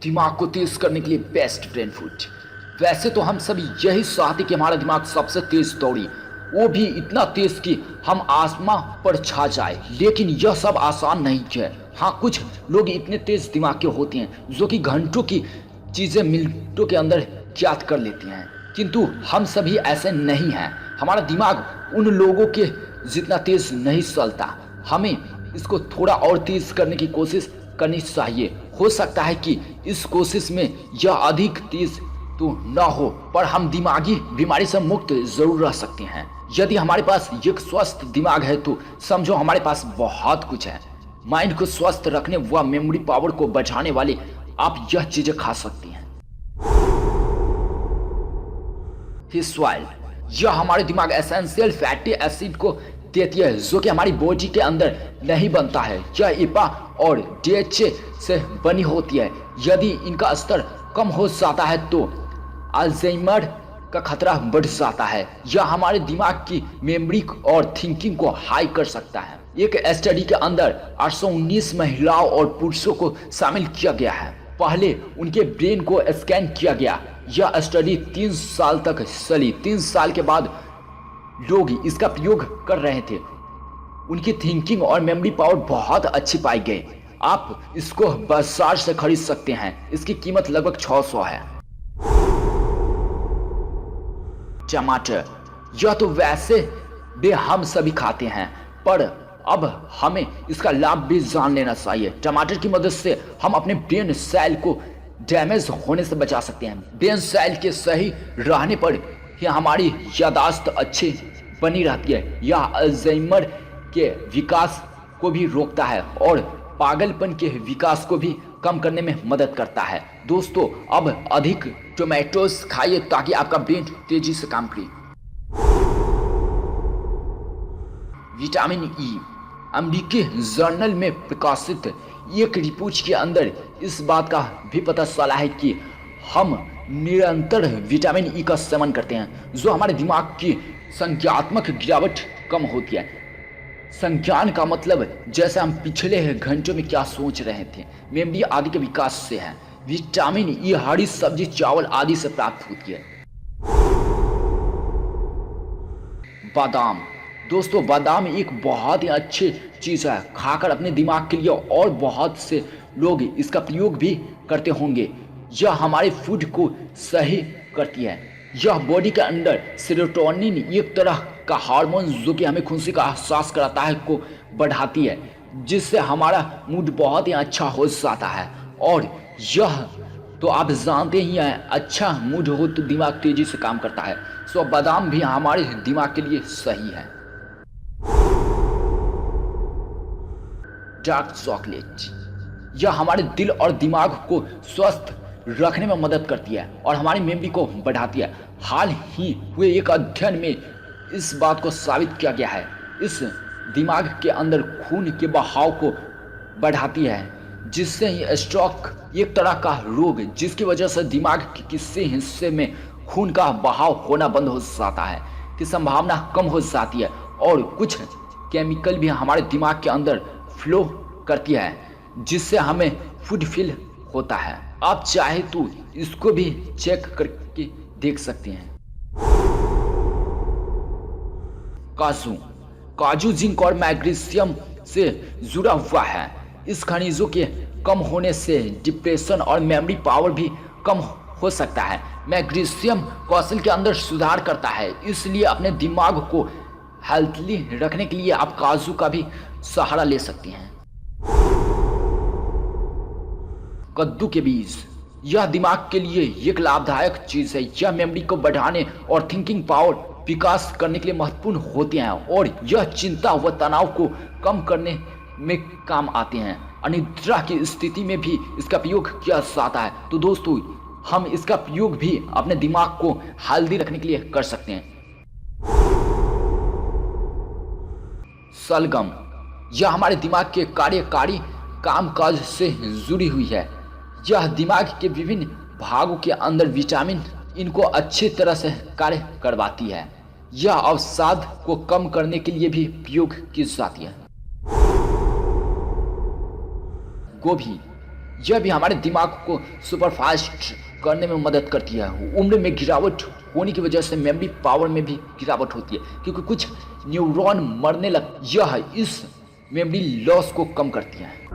दिमाग को तेज करने के लिए बेस्ट ब्रेन फूड। वैसे तो हम सभी यही चाहते कि हमारा दिमाग सबसे तेज दौड़े, वो भी इतना तेज कि हम आसमां पर छा जाए, लेकिन यह सब आसान नहीं है। हाँ, कुछ लोग इतने तेज दिमाग के होते हैं जो कि घंटों की चीजें मिनटों के अंदर याद कर लेते हैं, किंतु हम सभी ऐसे नहीं हैं। हमारा दिमाग उन लोगों के जितना तेज नहीं चलता। हमें इसको थोड़ा और तेज करने की कोशिश करनी चाहिए। हो सकता है कि इस कोशिश में यह अधिक तेज तो ना हो, पर हम दिमागी बीमारी से मुक्त जरूर रह सकते हैं। यदि हमारे पास एक स्वस्थ दिमाग है तो समझो हमारे पास बहुत कुछ है। माइंड को स्वस्थ रखने व मेमोरी पावर को बढ़ाने वाले आप यह चीजें खा सकते हैं। फिश ऑयल, यह हमारे दिमाग एसेंशियल फैटी एसिड को देती है जो कि हमारी बॉडी के अंदर नहीं बनता है। यह EPA और DHA से बनी होती है। यदि इनका स्तर कम हो जाता है तो अल्जाइमर का खतरा बढ़ जाता है। यह हमारे दिमाग की मेमोरी और थिंकिंग को हाई कर सकता है। एक स्टडी के अंदर 819 महिलाओं और पुरुषों को शामिल किया गया है। पहले उनके ब्रेन को स्कैन किया गया। यह स्टडी 3 साल तक चली। 3 साल के बाद लोग इसका प्रयोग कर रहे थे। उनकी थिंकिंग और मेमोरी पावर बहुत अच्छी पाई गई। आप इसको बाजार से खरीद सकते हैं। इसकी कीमत लगभग 600 है। टमाटर, यह तो वैसे भी हम सभी खाते हैं, पर अब हमें इसका लाभ भी जान लेना चाहिए। टमाटर की मदद से हम अपने ब्रेन सेल को डैमेज होने से बचा सकते हैं। ब्रेन सेल के सही रहने पर ही हमारी याददाश्त अच्छी बनी रहती है। यह अल्जाइमर के विकास को भी रोकता है और पागलपन के विकास को भी कम करने में मदद करता है। दोस्तों, अब अधिक टोमेटोज खाइए ताकि आपका ब्रेन तेजी से काम करे। विटामिन ई, अमेरिकी जर्नल में प्रकाशित एक रिपोर्ट के अंदर इस बात का भी पता चला है कि हम निरंतर विटामिन ई का सेवन करते हैं जो हमारे दिमाग की संज्ञानात्मक गिरावट कम होती है। संज्ञान का मतलब जैसे हम पिछले घंटों में क्या सोच रहे थे, मेमोरी आदि के विकास से है। विटामिन ई हरी सब्जी, चावल आदि से प्राप्त होती है। बादाम, दोस्तों बादाम एक बहुत ही अच्छी चीज़ है। खाकर अपने दिमाग के लिए और बहुत से लोग इसका प्रयोग भी करते होंगे। यह हमारे फूड को सही करती है। यह बॉडी के अंदर सेरोटोनिन, एक तरह का हार्मोन जो कि हमें खुशी का एहसास कराता है, को बढ़ाती है, जिससे हमारा मूड बहुत ही अच्छा हो जाता है। और यह तो आप जानते ही हैं, अच्छा मूड हो तो दिमाग तेजी से काम करता है। सो बादाम भी हमारे दिमाग के लिए सही है। डार्क चॉकलेट, यह हमारे दिल और दिमाग को स्वस्थ रखने में मदद करती है और हमारी मेमोरी को बढ़ाती है। हाल ही हुए एक अध्ययन में इस बात को साबित किया गया है। इस दिमाग के अंदर खून के बहाव को बढ़ाती है, जिससे ही स्ट्रोक, एक तरह का रोग जिसकी वजह से दिमाग के किसी हिस्से में खून का बहाव होना बंद हो जाता है, की संभावना कम हो जाती है। और कुछ केमिकल भी हमारे दिमाग के अंदर फ्लो करती है, जिससे हमें फूड फील होता है। आप चाहे तो इसको भी चेक करके देख सकते हैं। काजू, काजू जिंक और मैग्नीशियम से जुड़ा हुआ है। इस खनिजों के कम होने से डिप्रेशन और मेमोरी पावर भी कम हो सकता है। मैग्नीशियम कौशल के अंदर सुधार करता है, इसलिए अपने दिमाग को हेल्थली रखने के लिए आप काजू का भी सहारा ले सकते हैं। कद्दू के बीज, यह दिमाग के लिए एक लाभदायक चीज है। यह मेमोरी को बढ़ाने और थिंकिंग पावर विकास करने के लिए महत्वपूर्ण होते हैं और यह चिंता व तनाव को कम करने में काम आते हैं। अनिद्रा की स्थिति में भी इसका प्रयोग किया जाता है। तो दोस्तों, हम इसका प्रयोग भी अपने दिमाग को हेल्दी रखने के लिए कर सकते हैं। सलगम, यह हमारे दिमाग के कार्यकारी कामकाज से जुड़ी हुई है। यह दिमाग के विभिन्न भागों के अंदर विटामिन इनको अच्छी तरह से कार्य करवाती है। यह अवसाद को कम करने के लिए भी प्रयोग की जाती है। गोभी, यह भी हमारे दिमाग को सुपर फास्ट करने में मदद करती है। उम्र में गिरावट होने की वजह से मेमोरी पावर में भी गिरावट होती है, क्योंकि कुछ न्यूरॉन मरने लग, यह इस मेमोरी लॉस को कम करती हैं।